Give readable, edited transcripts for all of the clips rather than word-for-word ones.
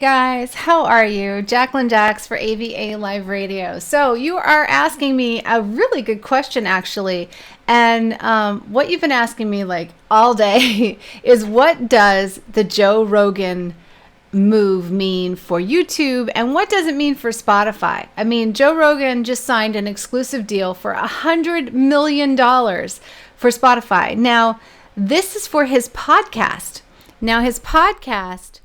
Guys, how are you? Jacqueline Jax for AVA Live Radio. So you are asking me a really good question, actually, and what you've been asking me like all day is what does the Joe Rogan move mean for YouTube and what does it mean for Spotify? I mean, Joe Rogan just signed an exclusive deal for $100 million for Spotify. Now, this is for his podcast. Now, his podcast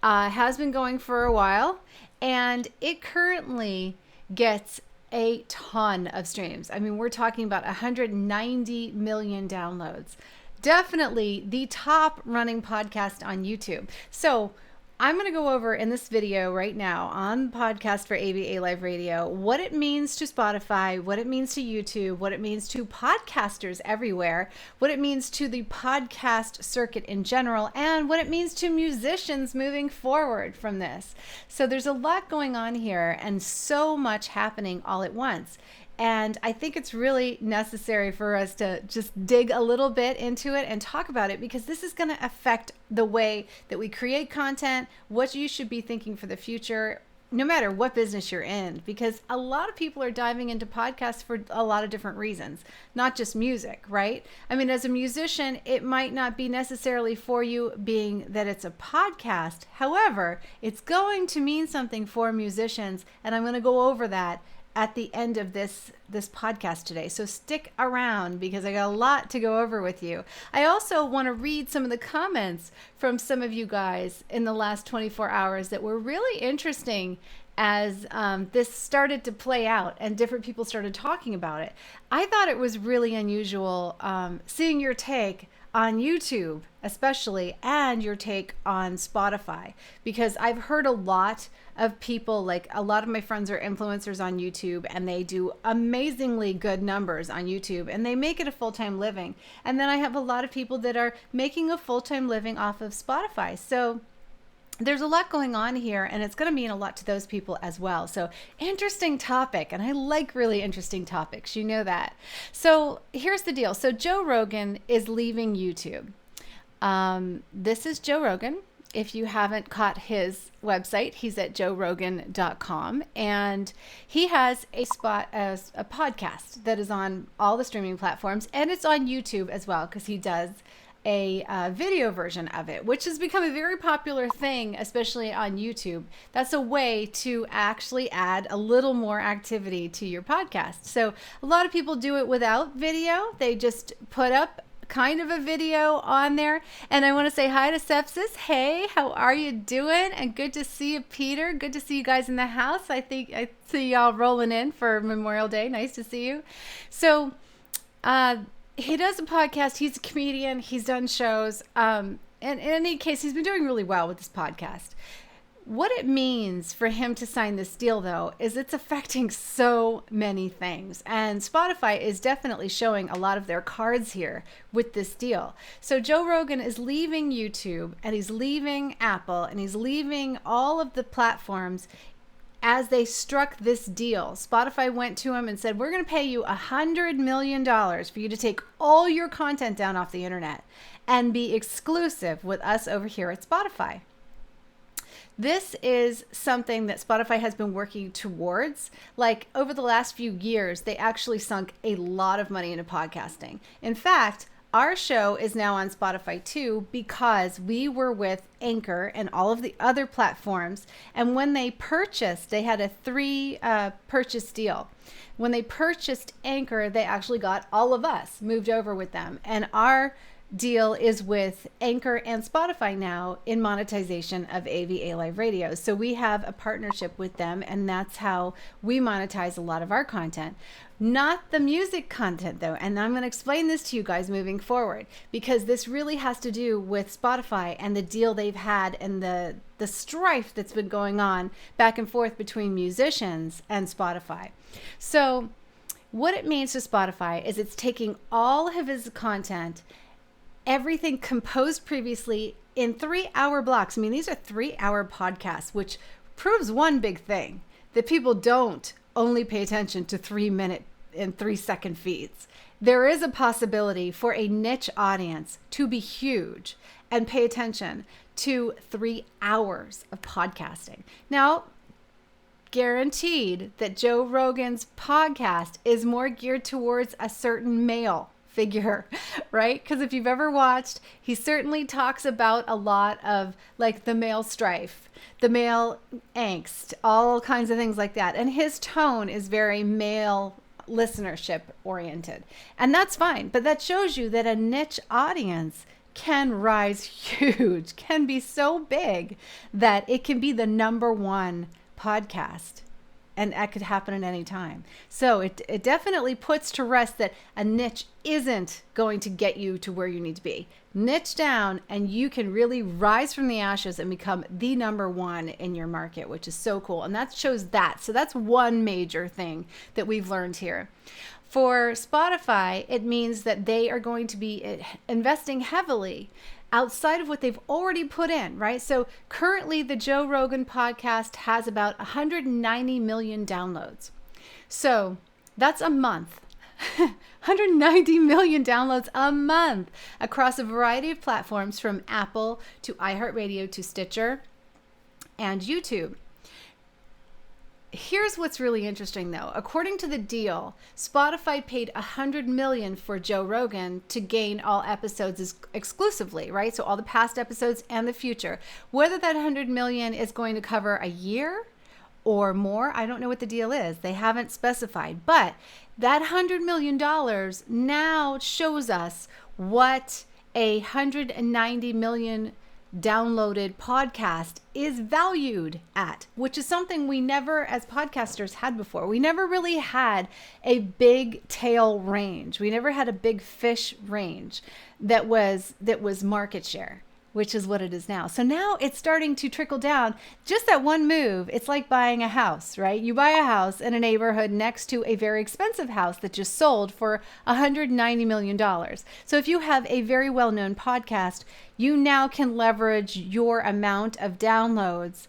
has been going for a while, and it currently gets a ton of streams. I mean, we're talking about 190 million downloads. Definitely the top running podcast on YouTube. So I'm going to go over in this video right now on the podcast for AVA Live Radio what it means to Spotify, what it means to YouTube, what it means to podcasters everywhere, what it means to the podcast circuit in general, and what it means to musicians moving forward from this. So there's a lot going on here and so much happening all at once. And I think it's really necessary for us to just dig a little bit into it and talk about it because this is going to affect the way that we create content, what you should be thinking for the future, no matter what business you're in, because a lot of people are diving into podcasts for a lot of different reasons, not just music, right? I mean, as a musician, it might not be necessarily for you being that it's a podcast. However, it's going to mean something for musicians, and I'm going to go over that at the end of this podcast today. So stick around because I got a lot to go over with you. I also want to read some of the comments from some of you guys in the last 24 hours that were really interesting as this started to play out and different people started talking about it. I thought it was really unusual seeing your take on YouTube, especially, and your take on Spotify, because I've heard a lot of people, like a lot of my friends are influencers on YouTube and they do amazingly good numbers on YouTube and they make it a full-time living. And then I have a lot of people that are making a full-time living off of Spotify. So there's a lot going on here and it's going to mean a lot to those people as well. So interesting topic. And I like really interesting topics. You know that. So here's the deal. So Joe Rogan is leaving YouTube. This is Joe Rogan. If you haven't caught his website, he's at joerogan.com and he has a podcast that is on all the streaming platforms and it's on YouTube as well because he does a video version of it, which has become a very popular thing, especially on YouTube. That's a way to actually add a little more activity to your podcast. So a lot of people do it without video. They just put up kind of a video on there. And I want to say hi to Sepsis. Hey, how are you doing? And good to see you, Peter. Good to see you guys in the house. I think I see y'all rolling in for Memorial Day. Nice to see you. So, he does a podcast. He's a comedian. He's done shows. And in any case, he's been doing really well with this podcast. What it means for him to sign this deal, though, is it's affecting so many things. And Spotify is definitely showing a lot of their cards here with this deal. So Joe Rogan is leaving YouTube and he's leaving Apple and he's leaving all of the platforms as they struck this deal. Spotify went to him and said, we're going to pay you $100 million for you to take all your content down off the internet and be exclusive with us over here at Spotify. This is something that Spotify has been working towards. Like over the last few years, they actually sunk a lot of money into podcasting. In fact, our show is now on Spotify too because we were with Anchor and all of the other platforms. And when they purchased, they had a 3 purchase deal. When they purchased Anchor, they actually got all of us moved over with them. And our deal is with Anchor and Spotify now in monetization of AVA Live Radio. So we have a partnership with them and that's how we monetize a lot of our content. Not the music content though. And I'm going to explain this to you guys moving forward because this really has to do with Spotify and the deal they've had and the strife that's been going on back and forth between musicians and Spotify. So what it means to Spotify is it's taking all of his content, everything composed previously in 3-hour blocks. I mean, these are 3-hour podcasts, which proves one big thing, that people don't only pay attention to 3-minute and 3-second feeds. There is a possibility for a niche audience to be huge and pay attention to 3 hours of podcasting. Now, guaranteed that Joe Rogan's podcast is more geared towards a certain male figure, right? Because if you've ever watched, he certainly talks about a lot of like the male strife, the male angst, all kinds of things like that. And his tone is very male listenership oriented. And that's fine. But that shows you that a niche audience can rise huge, can be so big that it can be the number one podcast, and that could happen at any time. So it definitely puts to rest that a niche isn't going to get you to where you need to be. Niche down and you can really rise from the ashes and become the number one in your market, which is so cool. And that shows that. So that's one major thing that we've learned here. For Spotify, it means that they are going to be investing heavily outside of what they've already put in, right? So currently the Joe Rogan podcast has about 190 million downloads. So that's a month. 190 million downloads a month across a variety of platforms from Apple to iHeartRadio to Stitcher and YouTube. Here's what's really interesting though. According to the deal, Spotify paid $100 million for Joe Rogan to gain all episodes exclusively, right? So all the past episodes and the future. Whether that $100 million is going to cover a year or more, I don't know what the deal is. They haven't specified, but that $100 million now shows us what a 190 million downloaded podcast is valued at, which is something we never as podcasters had before. We never really had a big tail range. We never had a big fish range that was market share, which is what it is now. So now it's starting to trickle down. Just that one move, it's like buying a house, right? You buy a house in a neighborhood next to a very expensive house that just sold for $190 million. So if you have a very well-known podcast, you now can leverage your amount of downloads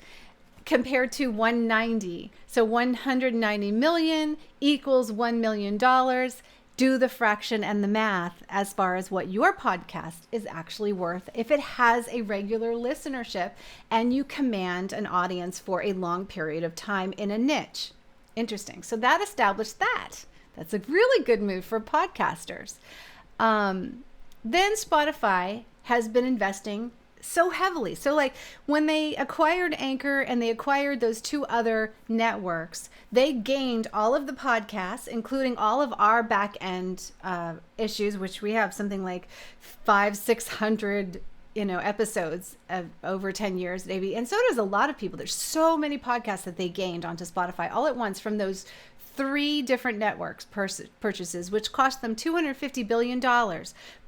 compared to 190. So 190 million equals $1 million. Do the fraction and the math as far as what your podcast is actually worth if it has a regular listenership and you command an audience for a long period of time in a niche. Interesting. So that established that. That's a really good move for podcasters. Then Spotify has been investing so heavily. So like when they acquired Anchor and they acquired those two other networks, they gained all of the podcasts, including all of our back end issues, which we have something like 500-600 episodes of over 10 years maybe. And so does a lot of people. There's so many podcasts that they gained onto Spotify all at once from those 3 different networks purchases, which cost them $250 billion.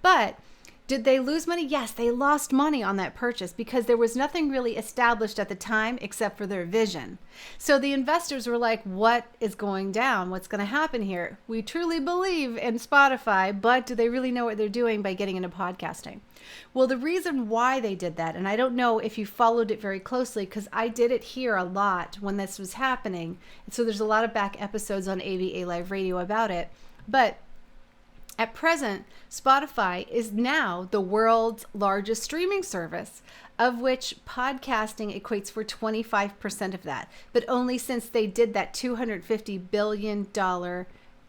But did they lose money? Yes, they lost money on that purchase because there was nothing really established at the time except for their vision. So the investors were like, what is going down? What's going to happen here? We truly believe in Spotify, but do they really know what they're doing by getting into podcasting? Well, the reason why they did that, and I don't know if you followed it very closely because I did it here a lot when this was happening. And so there's a lot of back episodes on ABA Live Radio about it. But at present, Spotify is now the world's largest streaming service, of which podcasting equates for 25% of that. But only since they did that $250 billion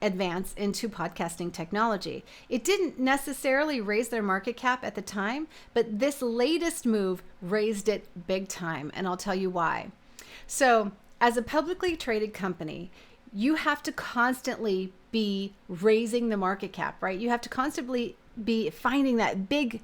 advance into podcasting technology. It didn't necessarily raise their market cap at the time, but this latest move raised it big time, and I'll tell you why. So, as a publicly traded company, you have to constantly be raising the market cap, right? You have to constantly be finding that big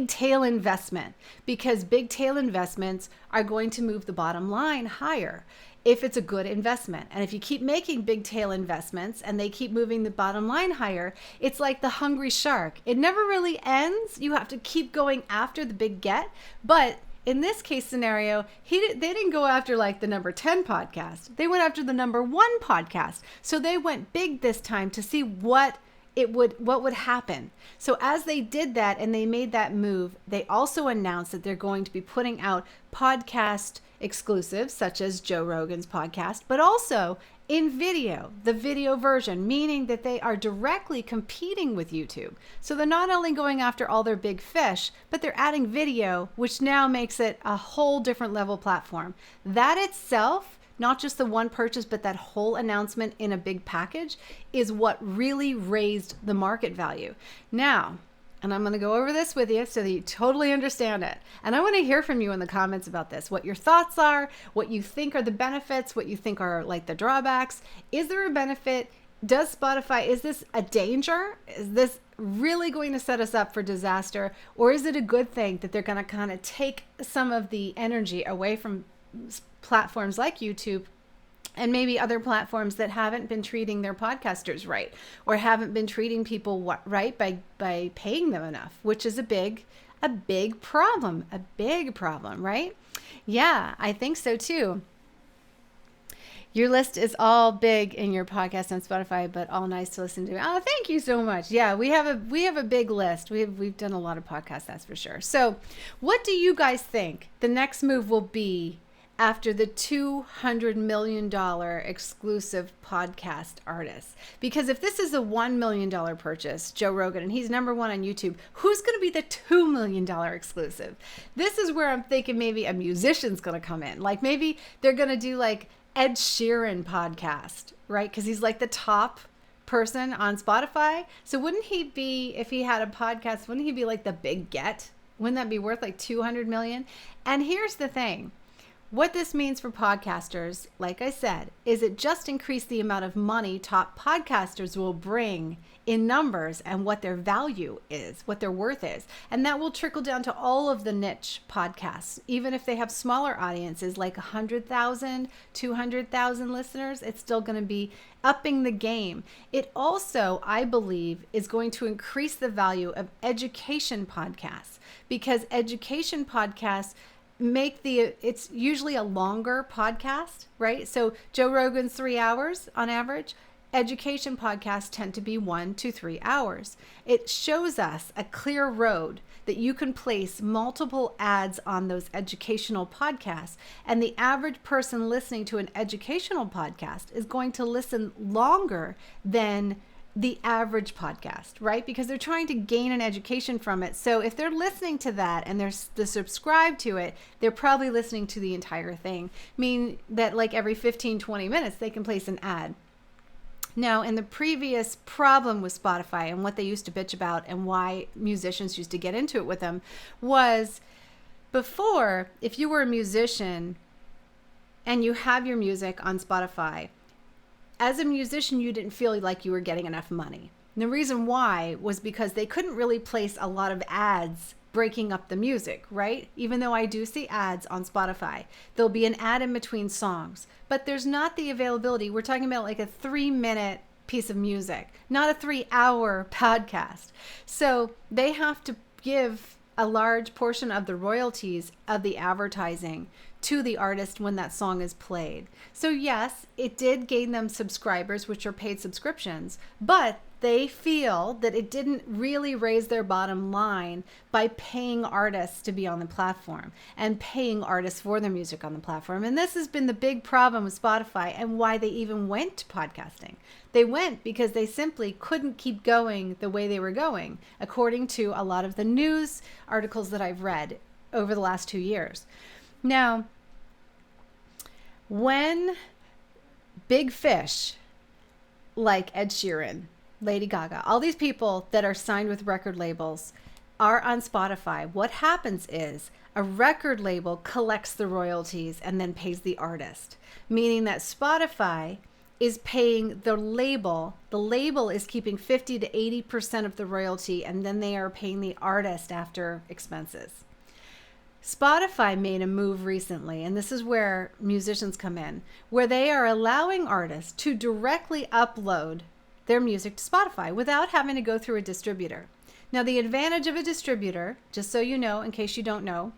tail investment because big tail investments are going to move the bottom line higher if it's a good investment. And if you keep making big tail investments and they keep moving the bottom line higher, it's like the hungry shark. It never really ends. You have to keep going after the big get, but in this case scenario, they didn't go after like the number 10 podcast. They went after the number 1 podcast. So they went big this time to see what would happen. So as they did that and they made that move, they also announced that they're going to be putting out podcast exclusives, such as Joe Rogan's podcast, but also in video, the video version, meaning that they are directly competing with YouTube. So they're not only going after all their big fish, but they're adding video, which now makes it a whole different level platform. That itself, not just the one purchase, but that whole announcement in a big package, is what really raised the market value. Now, and I'm going to go over this with you so that you totally understand it. And I want to hear from you in the comments about this, what your thoughts are, what you think are the benefits, what you think are like the drawbacks. Is there a benefit? Does Spotify, is this a danger? Is this really going to set us up for disaster? Or is it a good thing that they're going to kind of take some of the energy away from platforms like YouTube and maybe other platforms that haven't been treating their podcasters right, or haven't been treating people right by paying them enough, which is a big problem, right? Yeah, I think so too. Your list is all big in your podcast on Spotify, but all nice to listen to. Oh, thank you so much. Yeah, we have a big list. We've done a lot of podcasts, that's for sure. So, what do you guys think the next move will be after the $200 million exclusive podcast artist? Because if this is a $1 million purchase, Joe Rogan, and he's number one on YouTube, who's going to be the $2 million exclusive? This is where I'm thinking maybe a musician's going to come in. Like maybe they're going to do like Ed Sheeran podcast, right? Because he's like the top person on Spotify. So wouldn't he be, if he had a podcast, wouldn't he be like the big get? Wouldn't that be worth like 200 million? And here's the thing. What this means for podcasters, like I said, is it just increased the amount of money top podcasters will bring in numbers and what their value is, what their worth is. And that will trickle down to all of the niche podcasts. Even if they have smaller audiences, like 100,000, 200,000 listeners, it's still going to be upping the game. It also, I believe, is going to increase the value of education podcasts, because education podcasts it's usually a longer podcast, right? So Joe Rogan's 3 hours on average. Education podcasts tend to be 1 to 3 hours. It shows us a clear road that you can place multiple ads on those educational podcasts. And the average person listening to an educational podcast is going to listen longer than the average podcast, right? Because they're trying to gain an education from it. So if they're listening to that and they're subscribed to it, they're probably listening to the entire thing. Mean that like every 15, 20 minutes, they can place an ad. Now, in the previous problem with Spotify and what they used to bitch about and why musicians used to get into it with them was before, if you were a musician and you have your music on Spotify, as a musician, you didn't feel like you were getting enough money. And the reason why was because they couldn't really place a lot of ads breaking up the music, right? Even though I do see ads on Spotify, there'll be an ad in between songs, but there's not the availability. We're talking about like a 3-minute piece of music, not a 3-hour podcast. So they have to give a large portion of the royalties of the advertising to the artist when that song is played. So yes, it did gain them subscribers, which are paid subscriptions, but they feel that it didn't really raise their bottom line by paying artists to be on the platform and paying artists for their music on the platform. And this has been the big problem with Spotify and why they even went to podcasting. They went because they simply couldn't keep going the way they were going, according to a lot of the news articles that I've read over the last 2 years. Now, when big fish like Ed Sheeran, Lady Gaga, all these people that are signed with record labels are on Spotify, what happens is a record label collects the royalties and then pays the artist, meaning that Spotify is paying the label. The label is keeping 50 to 80% of the royalty, and then they are paying the artist after expenses. Spotify made a move recently, and this is where musicians come in, where they are allowing artists to directly upload their music to Spotify without having to go through a distributor. Now, the advantage of a distributor, just so you know, in case you don't know,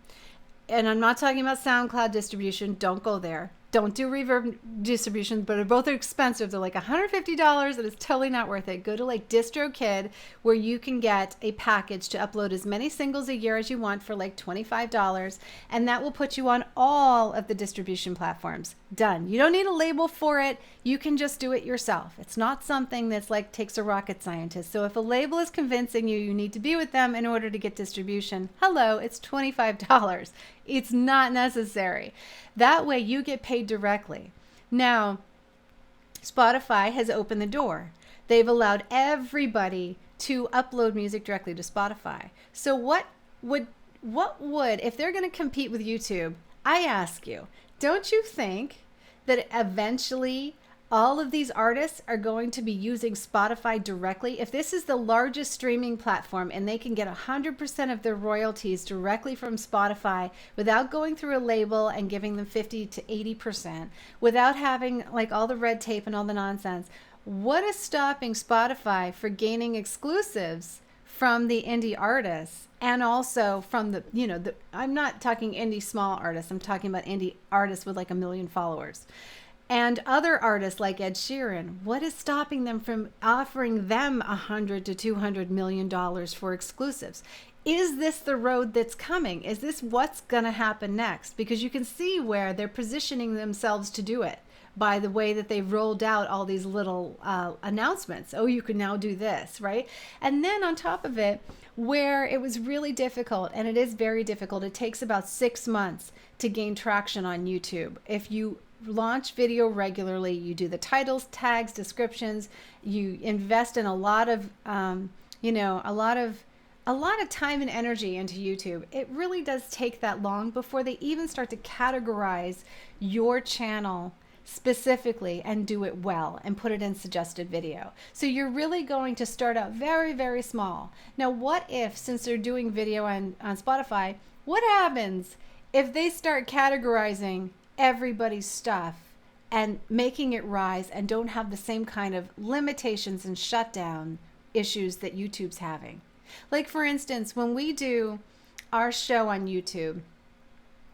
and I'm not talking about SoundCloud distribution, don't go there. Don't do reverb distribution, but both are expensive. They're like $150 and it's totally not worth it. Go to like DistroKid, where you can get a package to upload as many singles a year as you want for like $25. And that will put you on all of the distribution platforms. Done. You don't need a label for it. You can just do it yourself. It's not something that's like takes a rocket scientist. So if a label is convincing you need to be with them in order to get distribution, hello, it's $25. It's not necessary. That way you get paid directly. Now, Spotify has opened the door. They've allowed everybody to upload music directly to Spotify. So what would, if they're going to compete with YouTube, I ask you, don't you think that eventually all of these artists are going to be using Spotify directly? If this is the largest streaming platform and they can get 100% of their royalties directly from Spotify without going through a label and giving them 50 to 80%, without having like all the red tape and all the nonsense, what is stopping Spotify for gaining exclusives from the indie artists and also from the, I'm not talking indie small artists, I'm talking about indie artists with like 1 million followers. And other artists like Ed Sheeran, what is stopping them from offering them $100 to $200 million for exclusives? Is this the road that's coming? Is this what's going to happen next? Because you can see where they're positioning themselves to do it by the way that they've rolled out all these little announcements. Oh, you can now do this, right? And then on top of it, where it was really difficult, and it is very difficult, it takes about 6 months to gain traction on YouTube. If you launch video regularly, you do the titles, tags, descriptions, you invest in a lot of a lot of time and energy into YouTube. It really does take that long before they even start to categorize your channel specifically and do it well and put it in suggested video. So you're really going to start out very, very small. Now, what if, since they're doing video on Spotify, what happens if they start categorizing everybody's stuff and making it rise and don't have the same kind of limitations and shutdown issues that YouTube's having? Like, for instance, when we do our show on YouTube,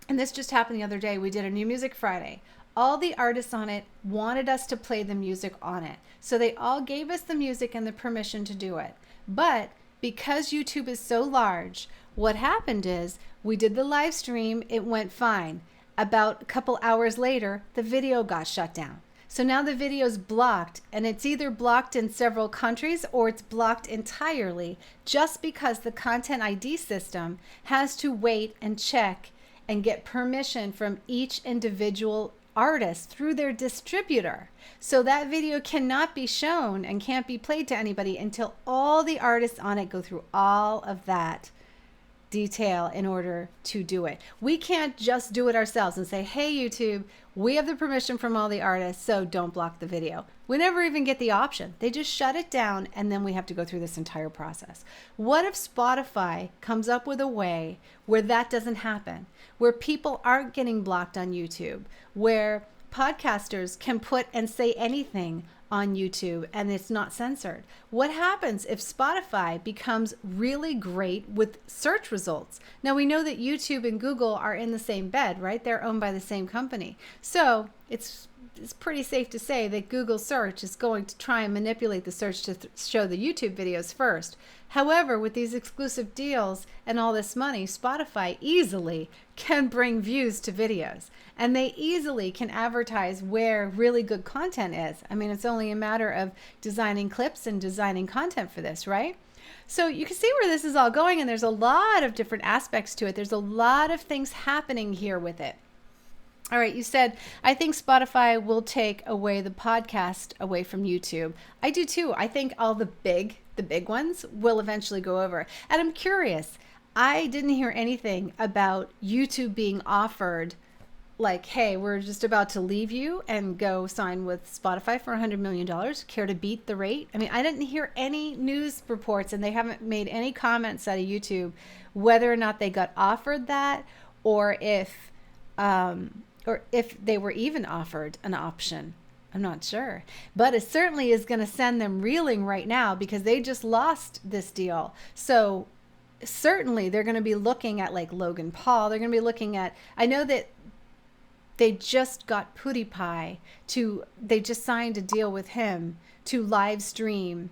and this just happened the other day, we did a New Music Friday. All the artists on it wanted us to play the music on it. So they all gave us the music and the permission to do it. But because YouTube is so large, what happened is we did the live stream, it went fine. About a couple hours later, the video got shut down. So now the video's blocked, and it's either blocked in several countries or it's blocked entirely, just because the Content ID system has to wait and check and get permission from each individual artist through their distributor. So that video cannot be shown and can't be played to anybody until all the artists on it go through all of that detail in order to do it. We can't just do it ourselves and say, hey, YouTube, we have the permission from all the artists, so don't block the video. We never even get the option. They just shut it down, and then we have to go through this entire process. What if Spotify comes up with a way where that doesn't happen, where people aren't getting blocked on YouTube, where podcasters can put and say anything on YouTube and it's not censored? What happens if Spotify becomes really great with search results? Now, we know that YouTube and Google are in the same bed, right? They're owned by the same company. So it's pretty safe to say that Google search is going to try and manipulate the search to show the YouTube videos first. However, with these exclusive deals and all this money, Spotify easily can bring views to videos, and they easily can advertise where really good content is. I mean, it's only a matter of designing clips and designing content for this, right? So you can see where this is all going, and there's a lot of different aspects to it. There's a lot of things happening here with it. All right, you said, I think Spotify will take away the podcast away from YouTube. I do too. I think all the big ones will eventually go over. And I'm curious, I didn't hear anything about YouTube being offered like, hey, we're just about to leave you and go sign with Spotify for $100 million. Care to beat the rate? I mean, I didn't hear any news reports, and they haven't made any comments out of YouTube whether or not they got offered that, or if they were even offered an option. I'm not sure. But it certainly is going to send them reeling right now because they just lost this deal. So certainly they're going to be looking at like Logan Paul. They're going to be looking at, I know that they just got PewDiePie they just signed a deal with him to live stream,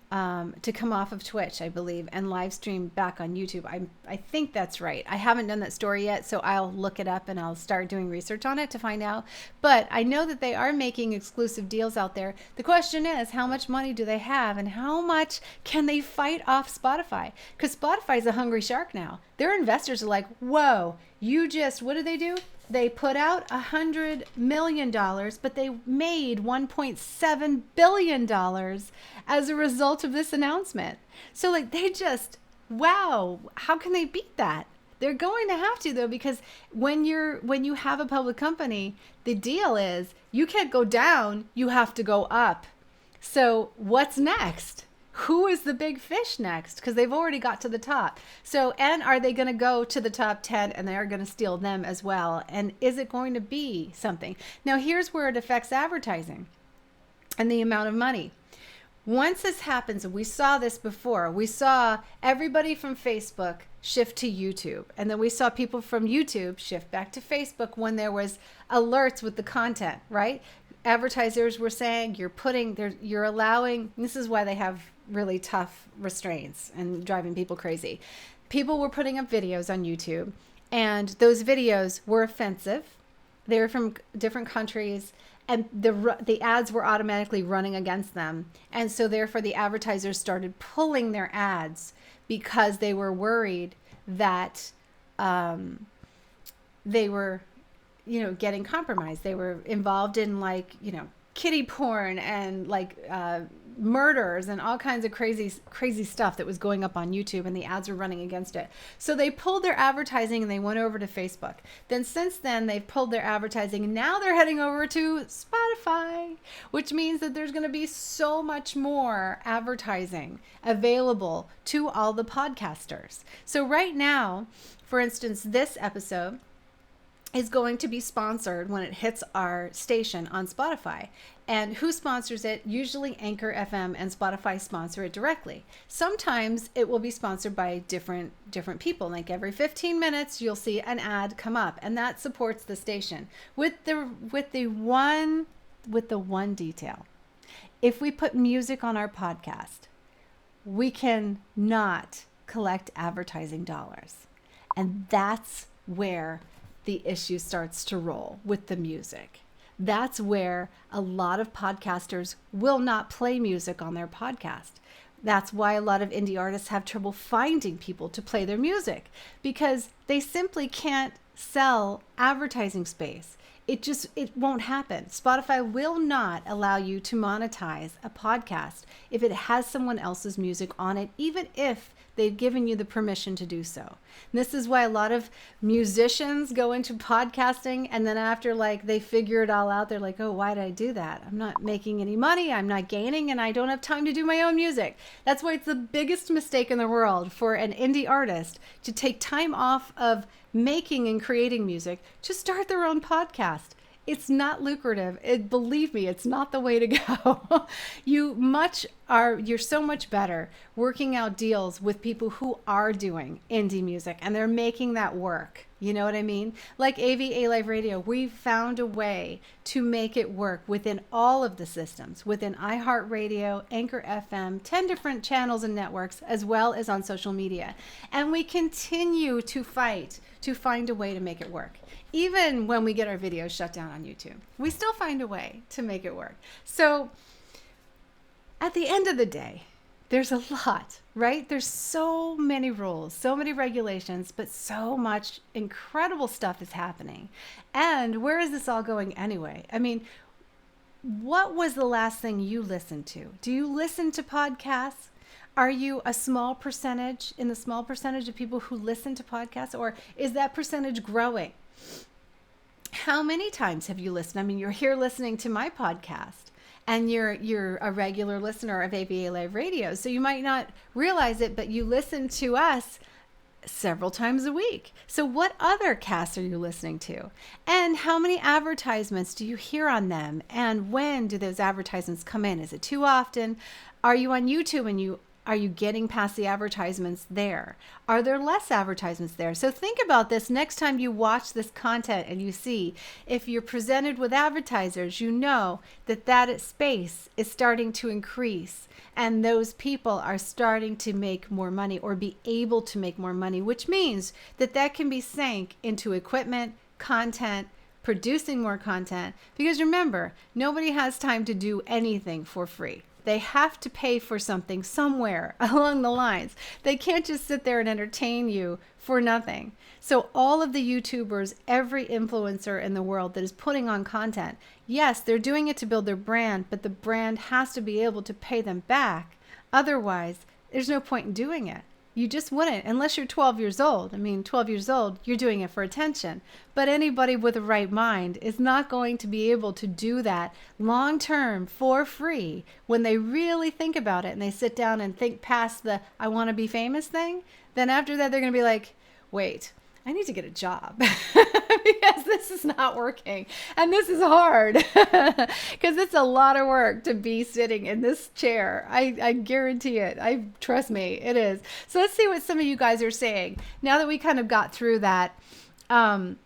to come off of Twitch, I believe, and live stream back on YouTube. I think that's right. I haven't done that story yet, so I'll look it up and I'll start doing research on it to find out. But I know that they are making exclusive deals out there. The question is, how much money do they have and how much can they fight off Spotify? Because Spotify is a hungry shark now. Their investors are like, whoa, what do they do? They put out $100 million, but they made $1.7 billion as a result of this announcement. So like wow, how can they beat that? They're going to have to, though, because when you have a public company, the deal is you can't go down, you have to go up. So what's next? Who is the big fish next? Because they've already got to the top. So, and are they going to go to the top 10 and they're going to steal them as well? And is it going to be something? Now, here's where it affects advertising and the amount of money. Once this happens, and we saw this before, we saw everybody from Facebook shift to YouTube. And then we saw people from YouTube shift back to Facebook when there was alerts with the content, right? Advertisers were saying you're allowing, this is why they have really tough restraints and driving people crazy. People were putting up videos on YouTube, and those videos were offensive. They were from different countries, and the ads were automatically running against them. And so therefore the advertisers started pulling their ads because they were worried that they were getting compromised. They were involved in kiddie porn and murders and all kinds of crazy stuff that was going up on YouTube, and the ads were running against it. So they pulled their advertising and they went over to Facebook. Then since then they've pulled their advertising, and now they're heading over to Spotify, which means that there's going to be so much more advertising available to all the podcasters. So right now, for instance, this episode is going to be sponsored when it hits our station on Spotify. And who sponsors it? Usually Anchor FM and Spotify sponsor it directly. Sometimes it will be sponsored by different people. Like every 15 minutes, you'll see an ad come up, and that supports the station. With the one detail. If we put music on our podcast, we can not collect advertising dollars. And that's where the issue starts to roll with the music. That's where a lot of podcasters will not play music on their podcast. That's why a lot of indie artists have trouble finding people to play their music, because they simply can't sell advertising space. It won't happen. Spotify will not allow you to monetize a podcast if it has someone else's music on it, even if they've given you the permission to do so. And this is why a lot of musicians go into podcasting, and then after they figure it all out, they're like, oh, why did I do that? I'm not making any money, I'm not gaining, and I don't have time to do my own music. That's why it's the biggest mistake in the world for an indie artist to take time off of making and creating music to start their own podcast. It's not lucrative. Believe me, it's not the way to go. You're so much better working out deals with people who are doing indie music and they're making that work. You know what I mean? Like AVA Live Radio, we found a way to make it work within all of the systems, within iHeartRadio, Anchor FM, 10 different channels and networks, as well as on social media. And we continue to fight to find a way to make it work. Even when we get our videos shut down on YouTube, we still find a way to make it work. So at the end of the day, there's a lot, right? There's so many rules, so many regulations, but so much incredible stuff is happening. And where is this all going anyway? I mean, what was the last thing you listened to? Do you listen to podcasts? Are you a small percentage of people who listen to podcasts, or is that percentage growing? How many times have you listened? I mean, you're here listening to my podcast, and you're a regular listener of AVA Live Radio, so you might not realize it, but you listen to us several times a week. So what other casts are you listening to? And how many advertisements do you hear on them? And when do those advertisements come in? Is it too often? Are you on YouTube and you Are you getting past the advertisements there? Are there less advertisements there? So think about this next time you watch this content and you see if you're presented with advertisers, you know that space is starting to increase and those people are starting to make more money or be able to make more money, which means that can be sank into equipment, content, producing more content. Because remember, nobody has time to do anything for free. They have to pay for something somewhere along the lines. They can't just sit there and entertain you for nothing. So all of the YouTubers, every influencer in the world that is putting on content, yes, they're doing it to build their brand, but the brand has to be able to pay them back. Otherwise, there's no point in doing it. You just wouldn't, unless you're 12 years old. I mean, 12 years old, you're doing it for attention. But anybody with a right mind is not going to be able to do that long term for free when they really think about it and they sit down and think past the I want to be famous thing. Then after that, they're going to be like, wait, I need to get a job because this is not working and this is hard because it's a lot of work to be sitting in this chair. I guarantee it. Trust me, it is. So let's see what some of you guys are saying now that we kind of got through that. And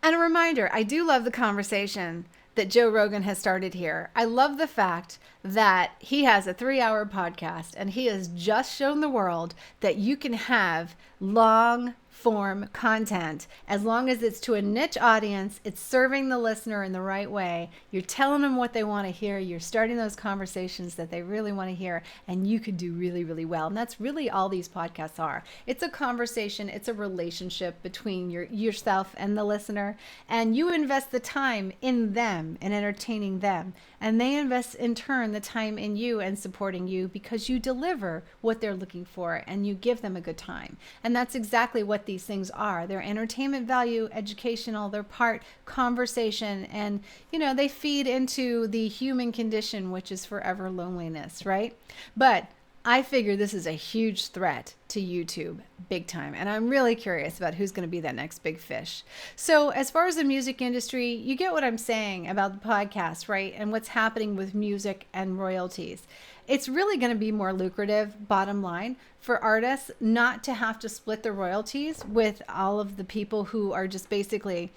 a reminder, I do love the conversation that Joe Rogan has started here. I love the fact that he has a 3-hour podcast and he has just shown the world that you can have long form content as long as it's to a niche audience, it's serving the listener in the right way, you're telling them what they want to hear, you're starting those conversations that they really want to hear, and you could do really, really well. And that's really all these podcasts are. It's a conversation, it's a relationship between yourself and the listener, and you invest the time in them and entertaining them, and they invest in turn the time in you and supporting you because you deliver what they're looking for and you give them a good time. And that's exactly what these things are. They're entertainment value, educational, they're part conversation, and they feed into the human condition, which is forever loneliness, right? But I figure this is a huge threat to YouTube, big time. And I'm really curious about who's going to be that next big fish. So as far as the music industry, you get what I'm saying about the podcast, right? And what's happening with music and royalties. It's really going to be more lucrative, bottom line, for artists not to have to split the royalties with all of the people who are just basically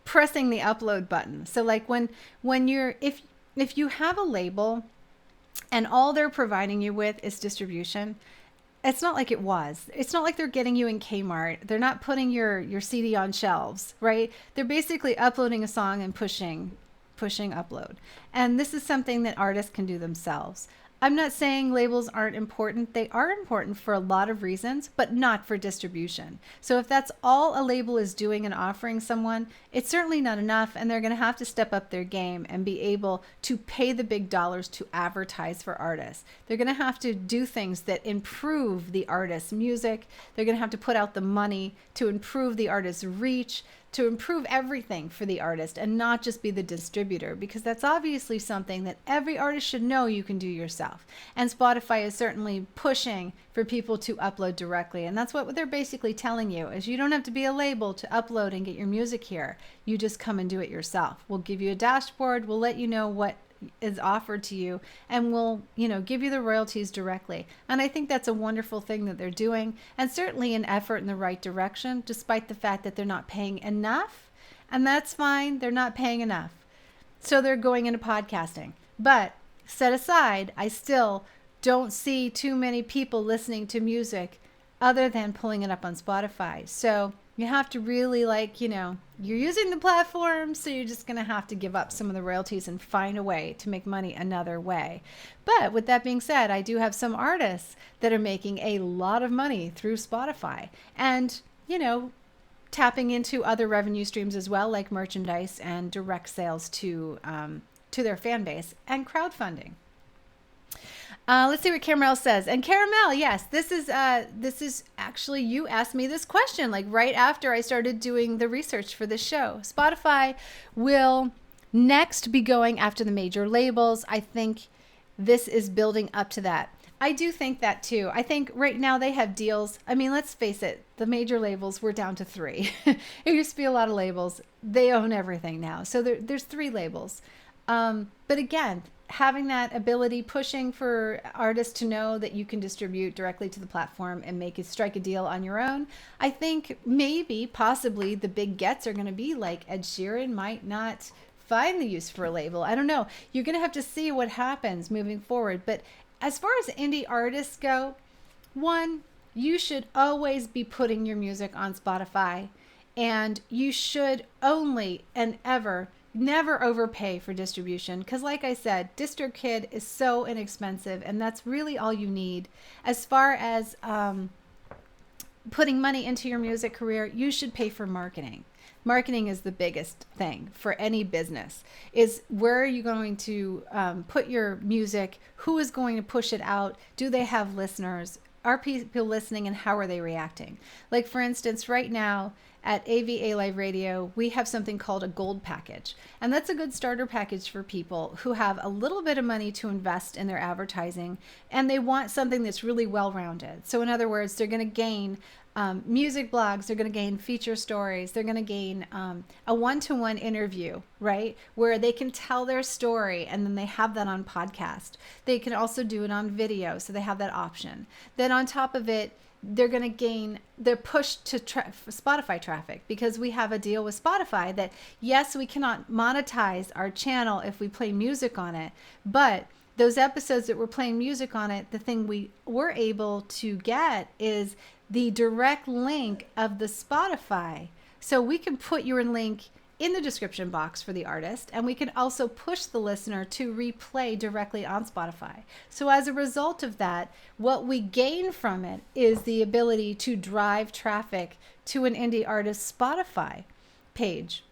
pressing the upload button. So like when you're, if you have a label and all they're providing you with is distribution, it's not like it was. It's not like they're getting you in Kmart. They're not putting your CD on shelves, right? They're basically uploading a song and pushing upload. And this is something that artists can do themselves. I'm not saying labels aren't important. They are important for a lot of reasons, but not for distribution. So if that's all a label is doing and offering someone, it's certainly not enough, and they're going to have to step up their game and be able to pay the big dollars to advertise for artists. They're going to have to do things that improve the artist's music. They're going to have to put out the money to improve the artist's reach, to improve everything for the artist and not just be the distributor, because that's obviously something that every artist should know you can do yourself. And Spotify is certainly pushing for people to upload directly. And that's what they're basically telling you is you don't have to be a label to upload and get your music here. You just come and do it yourself. We'll give you a dashboard. We'll let you know what is offered to you, and we'll give you the royalties directly. And I think that's a wonderful thing that they're doing, and certainly an effort in the right direction, despite the fact that they're not paying enough. And that's fine, they're not paying enough, so they're going into podcasting. But set aside, I still don't see too many people listening to music other than pulling it up on Spotify. So you have to really you're using the platform, so you're just going to have to give up some of the royalties and find a way to make money another way. But with that being said, I do have some artists that are making a lot of money through Spotify and, tapping into other revenue streams as well, like merchandise and direct sales to their fan base and crowdfunding. Let's see what Caramel says. And Caramel, yes, this is actually, you asked me this question like right after I started doing the research for this show. Spotify will next be going after the major labels. I think this is building up to that. I do think that too. I think right now they have deals. I mean, let's face it, the major labels were down to 3. It used to be a lot of labels. They own everything now. So there's 3 labels. But again, having that ability, pushing for artists to know that you can distribute directly to the platform and strike a deal on your own. I think maybe, possibly, the big gets are going to be like Ed Sheeran might not find the use for a label. I don't know. You're going to have to see what happens moving forward. But as far as indie artists go, one, you should always be putting your music on Spotify, and you should only and never overpay for distribution, because like I said, DistroKid is so inexpensive, and that's really all you need. As far as putting money into your music career, you should pay for marketing. Marketing is the biggest thing for any business. Is where are you going to put your music? Who is going to push it out? Do they have listeners? Are people listening, and how are they reacting? Like, for instance, right now at AVA Live Radio, we have something called a gold package. And that's a good starter package for people who have a little bit of money to invest in their advertising, and they want something that's really well-rounded. So in other words, they're going to gain music blogs, they're going to gain feature stories, they're going to gain a one-to-one interview, right? Where they can tell their story, and then they have that on podcast. They can also do it on video, so they have that option. Then on top of it, they're going to gain their push to Spotify traffic, because we have a deal with Spotify that, yes, we cannot monetize our channel if we play music on it, but those episodes that we're playing music on it, the thing we were able to get is the direct link of the Spotify. So we can put your link in the description box for the artist, and we can also push the listener to replay directly on Spotify. So as a result of that, what we gain from it is the ability to drive traffic to an indie artist's Spotify page,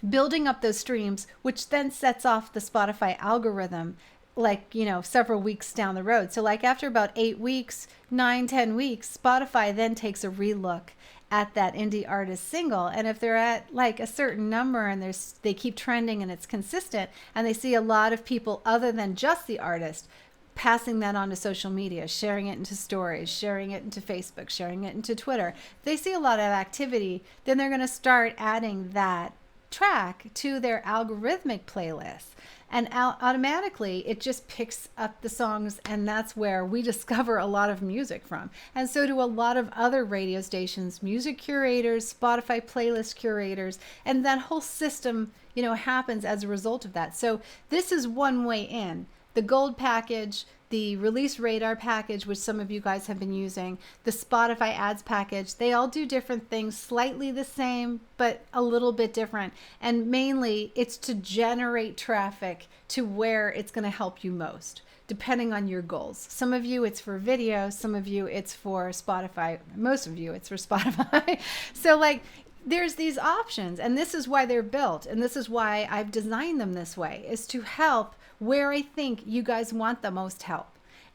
building up those streams, which then sets off the Spotify algorithm, like, several weeks down the road. So like after about 8 weeks, 9-10 weeks, Spotify then takes a relook at that indie artist single. And if they're at like a certain number and they keep trending and it's consistent, and they see a lot of people other than just the artist passing that on to social media, sharing it into stories, sharing it into Facebook, sharing it into Twitter, if they see a lot of activity, then they're going to start adding that track to their algorithmic playlist. And automatically it just picks up the songs, and that's where we discover a lot of music from. And so do a lot of other radio stations, music curators, Spotify playlist curators, and that whole system, happens as a result of that. So this is one way in. The gold package, the release radar package, which some of you guys have been using, the Spotify ads package, they all do different things, slightly the same, but a little bit different. And mainly it's to generate traffic to where it's going to help you most, depending on your goals. Some of you, it's for video. Some of you, it's for Spotify. Most of you, it's for Spotify. So like, there's these options, and this is why they're built. And this is why I've designed them this way, is to help where I think you guys want the most help.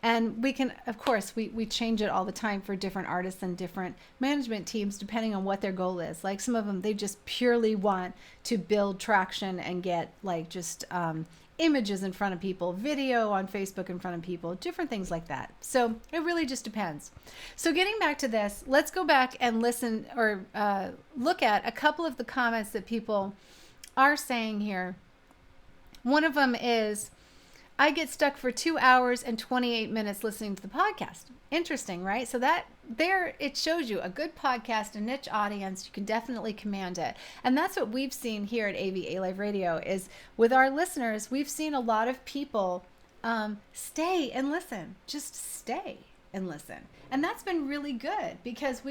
And we can, of course, we change it all the time for different artists and different management teams, depending on what their goal is. Like some of them, they just purely want to build traction and get like just images in front of people, video on Facebook in front of people, different things like that. So it really just depends. So getting back to this, let's go back and listen or look at a couple of the comments that people are saying here. One of them is, I get stuck for 2 hours and 28 minutes listening to the podcast. Interesting, right? So that there, it shows you a good podcast, a niche audience. You can definitely command it. And that's what we've seen here at AVA Live Radio is with our listeners, we've seen a lot of people stay and listen, just stay and listen. And that's been really good because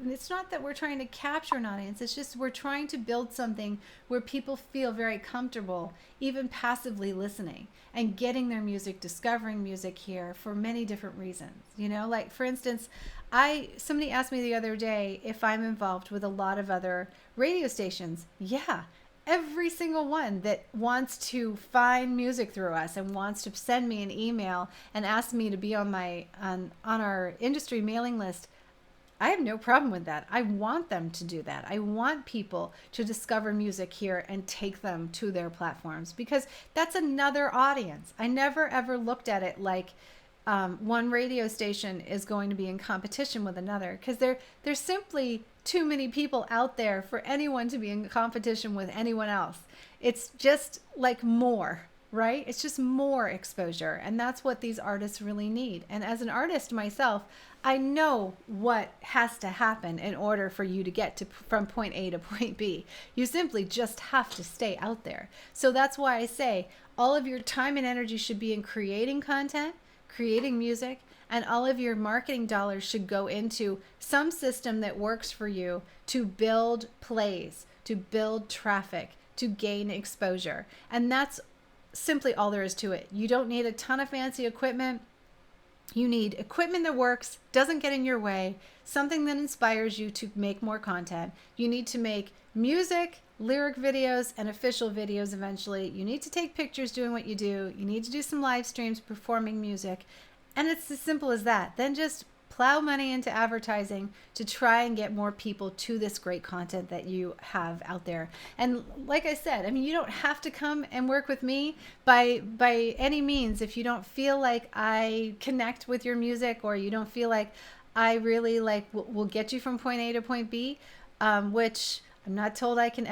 it's not that we're trying to capture an audience. It's just we're trying to build something where people feel very comfortable, even passively listening and getting their music, discovering music here for many different reasons. Like for instance, somebody asked me the other day if I'm involved with a lot of other radio stations. Yeah. Every single one that wants to find music through us and wants to send me an email and ask me to be on our industry mailing list, I have no problem with that. I want them to do that. I want people to discover music here and take them to their platforms because that's another audience. I never ever looked at it like one radio station is going to be in competition with another, because there's simply too many people out there for anyone to be in competition with anyone else. It's just like more, right? It's just more exposure. And that's what these artists really need. And as an artist myself, I know what has to happen in order for you to get to from point A to point B. You simply just have to stay out there. So that's why I say all of your time and energy should be in creating content, creating music, and all of your marketing dollars should go into some system that works for you to build plays, to build traffic, to gain exposure. And that's simply all there is to it. You don't need a ton of fancy equipment. You need equipment that works, doesn't get in your way, something that inspires you to make more content. You need to make music, lyric videos, and official videos eventually. You need to take pictures doing what you do. You need to do some live streams performing music. And it's as simple as that. Then just plow money into advertising to try and get more people to this great content that you have out there. And like I said, I mean, you don't have to come and work with me by any means. If you don't feel like I connect with your music, or you don't feel like I really will get you from point A to point B, which I'm not told I can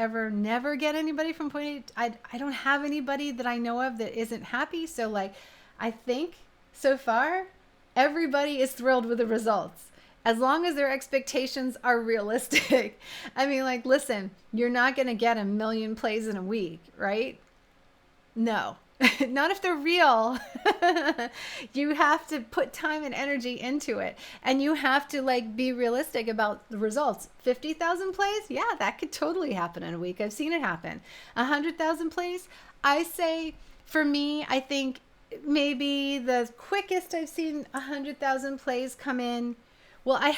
never get anybody from point A. I don't have anybody that I know of that isn't happy. So I think so far, everybody is thrilled with the results, as long as their expectations are realistic. I mean, listen, you're not going to get 1 million plays in a week, right? No, not if they're real. You have to put time and energy into it, and you have to be realistic about the results. 50,000 plays? Yeah, that could totally happen in a week. I've seen it happen. 100,000 plays? I say, for me, I think maybe the quickest I've seen 100,000 plays come in. Well, I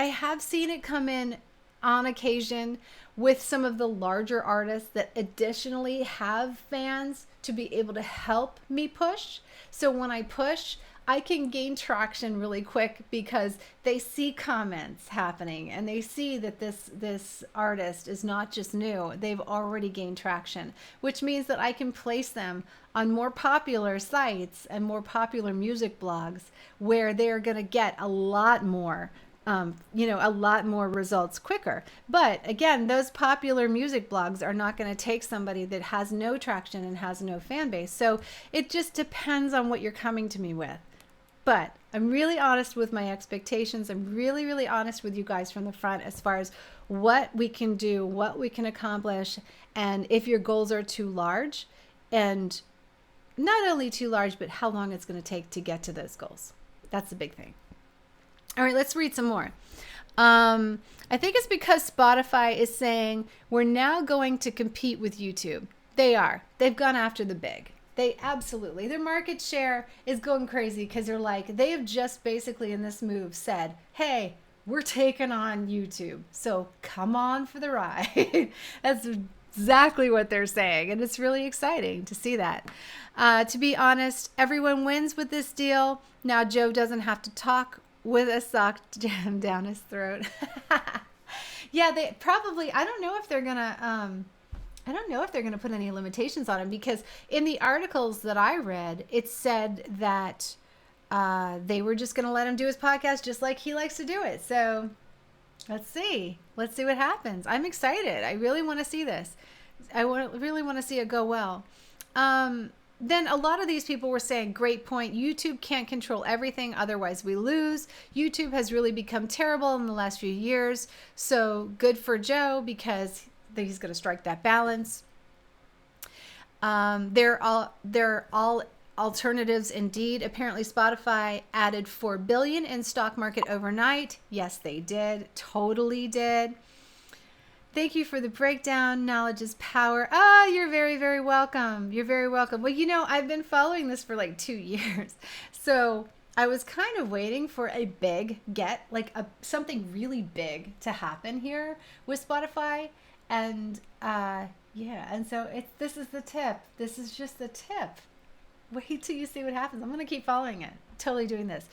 have seen it come in on occasion with some of the larger artists that additionally have fans to be able to help me push. So when I push, I can gain traction really quick because they see comments happening and they see that this artist is not just new. They've already gained traction, which means that I can place them on more popular sites and more popular music blogs where they're going to get a lot more results quicker. But again, those popular music blogs are not going to take somebody that has no traction and has no fan base. So it just depends on what you're coming to me with. But I'm really honest with my expectations. I'm really, really honest with you guys from the front as far as what we can do, what we can accomplish, and if your goals are too large, and not only too large, but how long it's going to take to get to those goals. That's the big thing. All right, let's read some more. I think it's because Spotify is saying we're now going to compete with YouTube. They are. They've gone after the big. They absolutely, their market share is going crazy because they have just basically in this move said, hey, we're taking on YouTube. So come on for the ride. That's exactly what they're saying. And it's really exciting to see that. To be honest, everyone wins with this deal. Now Joe doesn't have to talk with a sock jammed down his throat. Yeah, they probably, I don't know if they're going to put any limitations on him, because in the articles that I read, it said that they were just going to let him do his podcast just like he likes to do it. So let's see what happens. I'm excited. I really want to see this. Really want to see it go well. Then a lot of these people were saying, great point. YouTube can't control everything. Otherwise we lose. YouTube has really become terrible in the last few years. So good for Joe, because he's going to strike that balance. They're all alternatives indeed. Apparently Spotify added 4 billion in stock market overnight. Yes, they did. Totally did. Thank you for the breakdown. Knowledge is power. You're very, very welcome. You're very welcome. Well, I've been following this for 2 years. So I was kind of waiting for a big something really big to happen here with Spotify. And and so this is the tip. This is just the tip. Wait till you see what happens. I'm going to keep following it. Totally doing this.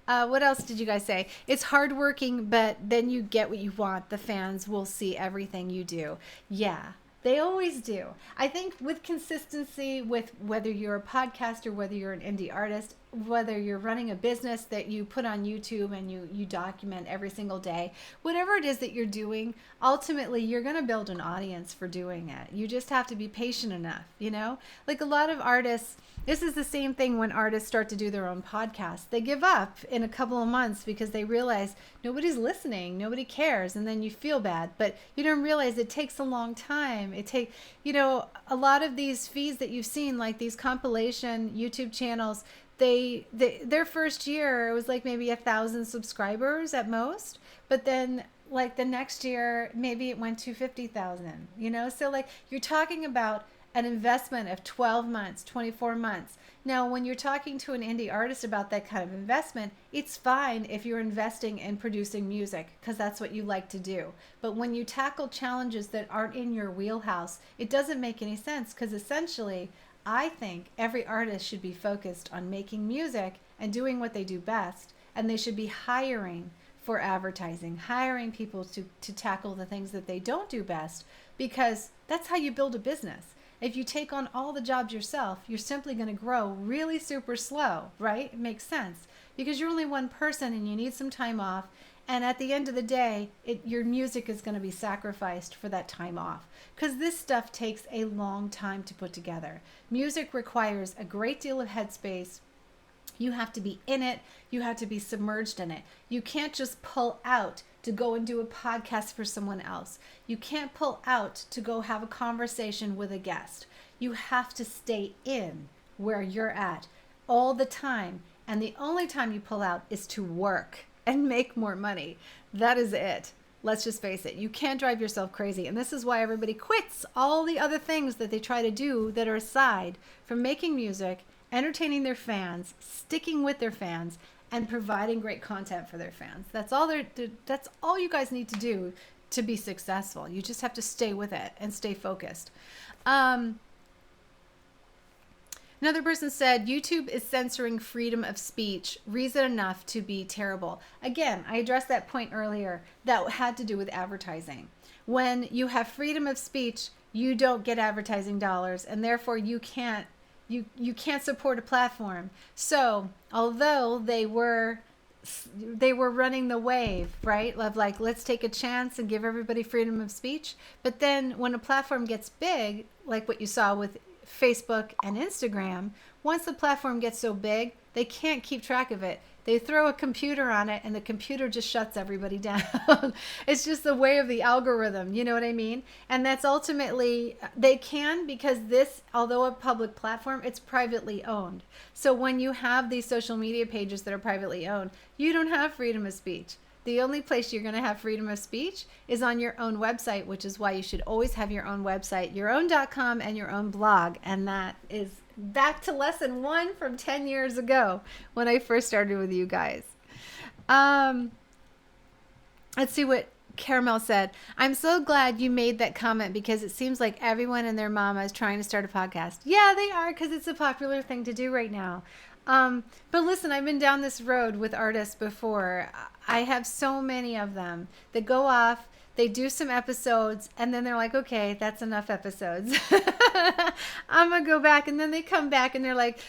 What else did you guys say? It's hardworking, but then you get what you want. The fans will see everything you do. Yeah, they always do. I think with consistency, with whether you're a podcaster, whether you're an indie artist, whether you're running a business that you put on YouTube and you document every single day, whatever it is that you're doing, ultimately you're going to build an audience for doing it. You just have to be patient enough, you know? Like a lot of artists, this is the same thing when artists start to do their own podcast. They give up in a couple of months because they realize nobody's listening, nobody cares, and then you feel bad. But you don't realize it takes a long time. A lot of these feeds that you've seen, like these compilation YouTube channels, their first year it was like maybe 1,000 subscribers at most, but then like the next year maybe it went to 50,000. So like you're talking about an investment of 12 months, 24 months. Now, when you're talking to an indie artist about that kind of investment, it's fine if you're investing in producing music because that's what you like to do. But when you tackle challenges that aren't in your wheelhouse, it doesn't make any sense because essentially, I think every artist should be focused on making music and doing what they do best, and they should be hiring for advertising, hiring people to tackle the things that they don't do best, because that's how you build a business. If you take on all the jobs yourself, you're simply going to grow really super slow, right? It makes sense because you're only one person and you need some time off. And at the end of the day, your music is going to be sacrificed for that time off because this stuff takes a long time to put together. Music requires a great deal of headspace. You have to be in it. You have to be submerged in it. You can't just pull out to go and do a podcast for someone else. You can't pull out to go have a conversation with a guest. You have to stay in where you're at all the time. And the only time you pull out is to work and make more money. That is it. Let's just face it. You can't drive yourself crazy. And this is why everybody quits all the other things that they try to do that are aside from making music, entertaining their fans, sticking with their fans, and providing great content for their fans. That's all you guys need to do to be successful. You just have to stay with it and stay focused. Another person said, YouTube is censoring freedom of speech. Reason enough to be terrible. Again, I addressed that point earlier. That had to do with advertising. When you have freedom of speech, you don't get advertising dollars, and therefore you can't support a platform. So although they were running the wave, right, of like, let's take a chance and give everybody freedom of speech, but then when a platform gets big, like what you saw with Facebook and Instagram, once the platform gets so big, they can't keep track of it. They throw a computer on it and the computer just shuts everybody down. It's just the way of the algorithm, you know what I mean? And that's ultimately, they can, because this, although a public platform, it's privately owned. So when you have these social media pages that are privately owned, you don't have freedom of speech. The only place you're going to have freedom of speech is on your own website, which is why you should always have your own website, your own.com and your own blog. And that is back to lesson 1 from 10 years ago when I first started with you guys. Let's see what Caramel said. I'm so glad you made that comment because it seems like everyone and their mama is trying to start a podcast. Yeah, they are, because it's a popular thing to do right now. But listen, I've been down this road with artists before. I have so many of them that go off, they do some episodes, and then they're like, okay, that's enough episodes. I'm going to go back. And then they come back and they're like,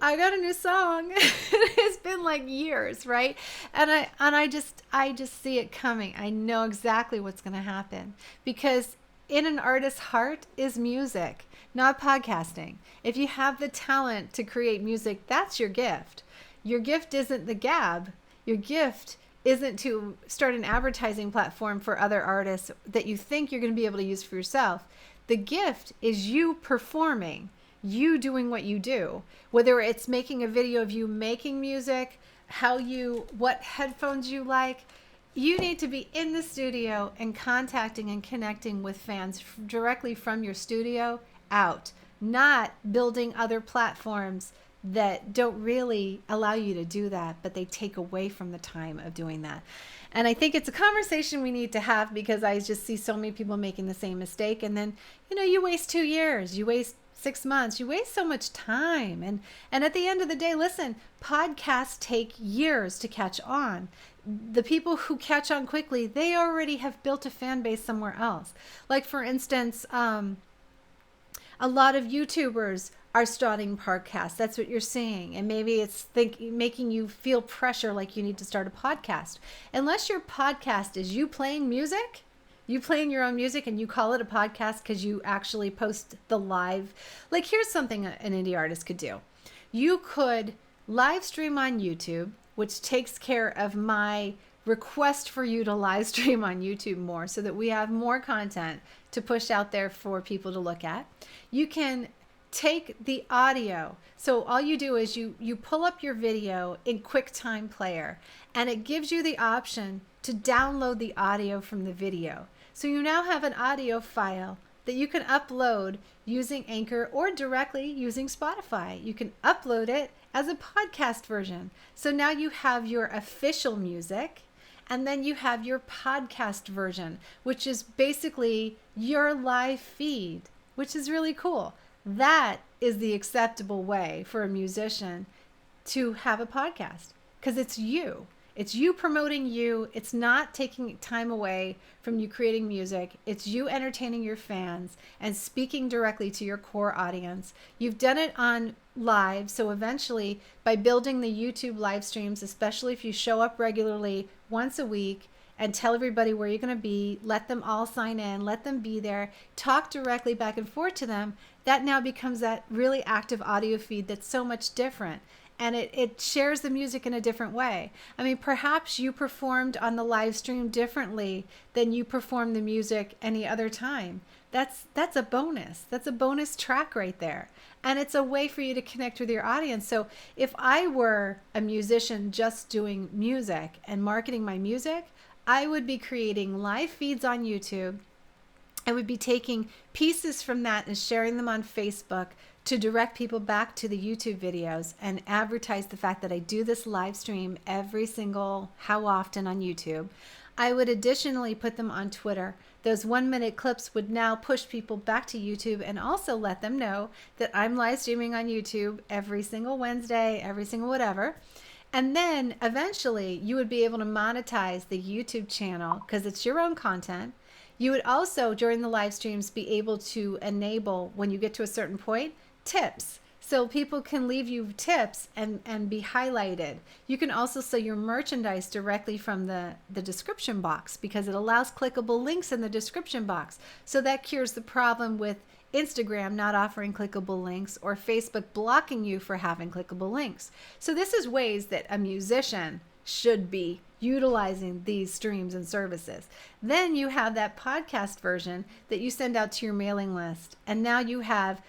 I got a new song. It's been like years, right? And I just see it coming. I know exactly what's going to happen because in an artist's heart is music, not podcasting. If you have the talent to create music, that's your gift. Your gift isn't the gab. Your gift isn't to start an advertising platform for other artists that you think you're going to be able to use for yourself. The gift is you performing, you doing what you do, whether it's making a video of you making music, what headphones you like. You need to be in the studio and contacting and connecting with fans directly from your studio out, not building other platforms that don't really allow you to do that, but they take away from the time of doing that. And I think it's a conversation we need to have because I just see so many people making the same mistake. And then, you waste 2 years, you waste 6 months, you waste so much time. And at the end of the day, listen, podcasts take years to catch on. The people who catch on quickly, they already have built a fan base somewhere else. Like for instance, A lot of YouTubers are starting podcasts. That's what you're seeing. And maybe it's making you feel pressure like you need to start a podcast. Unless your podcast is you playing music, you playing your own music and you call it a podcast because you actually post the live. Like, here's something an indie artist could do. You could live stream on YouTube, which takes care of my request for you to live stream on YouTube more so that we have more content to push out there for people to look at. You can take the audio. So all you do is you pull up your video in QuickTime Player, and it gives you the option to download the audio from the video. So you now have an audio file that you can upload using Anchor or directly using Spotify. You can upload it as a podcast version. So now you have your official music, and then you have your podcast version, which is basically your live feed, which is really cool. That is the acceptable way for a musician to have a podcast, because it's you. It's you promoting you. It's not taking time away from you creating music. It's you entertaining your fans and speaking directly to your core audience. You've done it on live. So eventually, by building the YouTube live streams, especially if you show up regularly once a week and tell everybody where you're going to be, let them all sign in, let them be there, talk directly back and forth to them, that now becomes that really active audio feed that's so much different. And it shares the music in a different way. I mean, perhaps you performed on the live stream differently than you perform the music any other time. That's a bonus. That's a bonus track right there. And it's a way for you to connect with your audience. So if I were a musician just doing music and marketing my music, I would be creating live feeds on YouTube. I would be taking pieces from that and sharing them on Facebook to direct people back to the YouTube videos and advertise the fact that I do this live stream every single how often on YouTube. I would additionally put them on Twitter. Those 1-minute clips would now push people back to YouTube and also let them know that I'm live streaming on YouTube every single Wednesday, every single whatever. And then eventually you would be able to monetize the YouTube channel because it's your own content. You would also, during the live streams, be able to enable, when you get to a certain point, tips. So people can leave you tips and be highlighted. You can also sell your merchandise directly from the description box because it allows clickable links in the description box. So that cures the problem with Instagram not offering clickable links or Facebook blocking you for having clickable links. So this is ways that a musician should be utilizing these streams and services. Then you have that podcast version that you send out to your mailing list. And now you have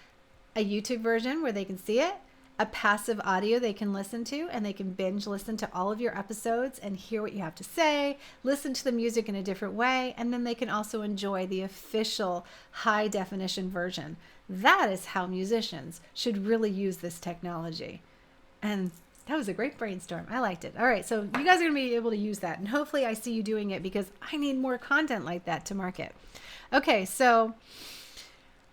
a YouTube version where they can see it, a passive audio they can listen to, and they can binge listen to all of your episodes and hear what you have to say, listen to the music in a different way, and then they can also enjoy the official high definition version. That is how musicians should really use this technology. And that was a great brainstorm. I liked it. All right, so you guys are going to be able to use that, and hopefully I see you doing it because I need more content like that to market. Okay, so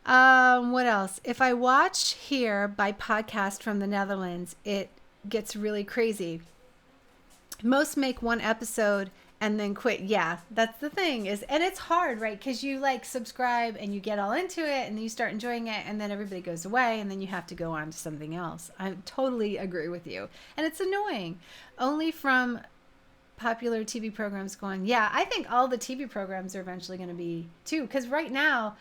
what else? If I watch here by podcast from the Netherlands, it gets really crazy. Most make one episode and then quit. Yeah, that's the thing and it's hard, right? Because you like subscribe and you get all into it and then you start enjoying it and then everybody goes away and then you have to go on to something else. I totally agree with you. And it's annoying. Only from popular TV programs going, yeah, I think all the TV programs are eventually going to be too. Because right now,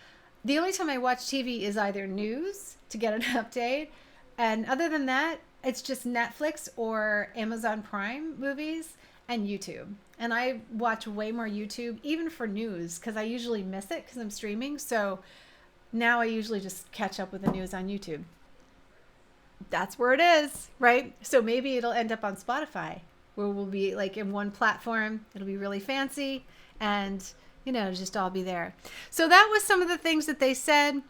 the only time I watch TV is either news to get an update. And other than that, it's just Netflix or Amazon Prime movies and YouTube. And I watch way more YouTube, even for news, because I usually miss it because I'm streaming. So now I usually just catch up with the news on YouTube. That's where it is, right? So maybe it'll end up on Spotify, where we'll be like in one platform. It'll be really fancy and just all be there. So that was some of the things that they said.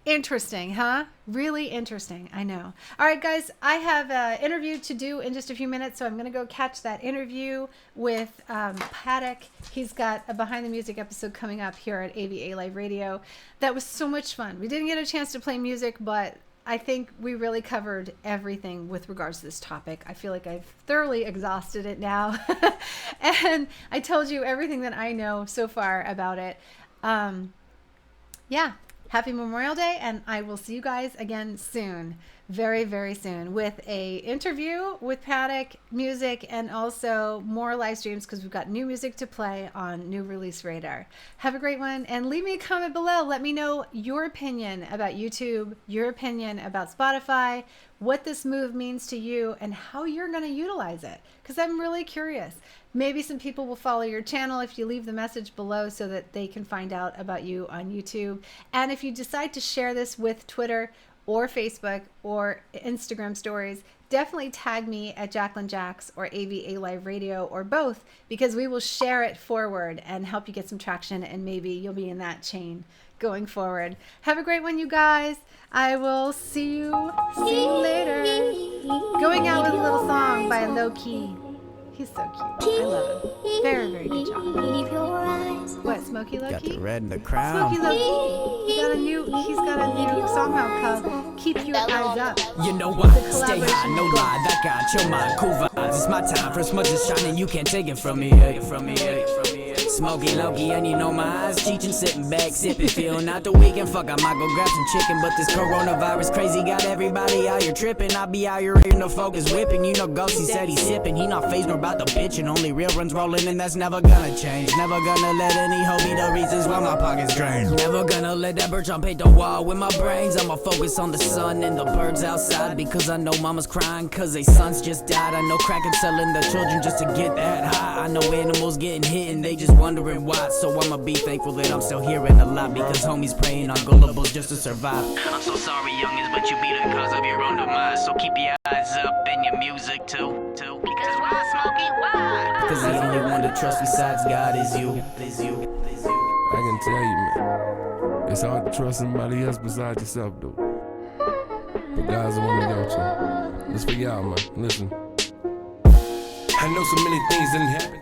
Interesting, huh? Really interesting. I know. All right, guys, I have an interview to do in just a few minutes, so I'm going to go catch that interview with Paddock. He's got a Behind the Music episode coming up here at AVA Live Radio. That was so much fun. We didn't get a chance to play music, but I think we really covered everything with regards to this topic. I feel like I've thoroughly exhausted it now. And I told you everything that I know so far about it. Yeah. Happy Memorial Day, and I will see you guys again soon. Very, very soon, with a interview with Paddock, music, and also more live streams because we've got new music to play on New Release Radar. Have a great one, and leave me a comment below. Let me know your opinion about YouTube, your opinion about Spotify, what this move means to you, and how you're going to utilize it, because I'm really curious. Maybe some people will follow your channel if you leave the message below so that they can find out about you on YouTube. And if you decide to share this with Twitter or Facebook or Instagram stories, definitely tag me at Jacqueline Jax or AVA Live Radio or both, because we will share it forward and help you get some traction, and maybe you'll be in that chain going forward. Have a great one, you guys. I will see you later. Going out with a little song by Low Key. He's so cute. I love him. Very, very good job. What, Smokey Low Key? Got the red in the crown. Smokey Low Key. He's got a new song out called Keep Your Eyes Up. You know why? Stay high, no lie. That got your mind. Cool vibes. It's my time. First much is shining. You can't take it from me. Smoky Loki, and you know my eyes teaching, sitting back, sipping, feeling out the weekend. Fuck, I might go grab some chicken, but this coronavirus crazy got everybody out here tripping. I be out here in the focus whipping. You know, Ghosty said he's sipping. He not phased nor about the bitching. Only real runs rolling, and that's never gonna change. Never gonna let any hoe be the reasons why my pockets drained. Never gonna let that bird jump hit the wall with my brains. I'ma focus on the sun and the birds outside, because I know mama's crying cause they sons just died. I know cracking selling the children just to get that high. I know animals getting hit and they just wondering why. So I'ma be thankful that I'm still here and alive, because homies praying on gullables just to survive. I'm so sorry, youngins, but you be the cause of your own demise. So keep your eyes up in your music too. Because why, Smokey, why? Because the only one to trust besides God is you. I can tell you, man, it's hard to trust somebody else besides yourself, though. But God's the one to go to. Let's figure out, man. Listen. I know so many things didn't happen.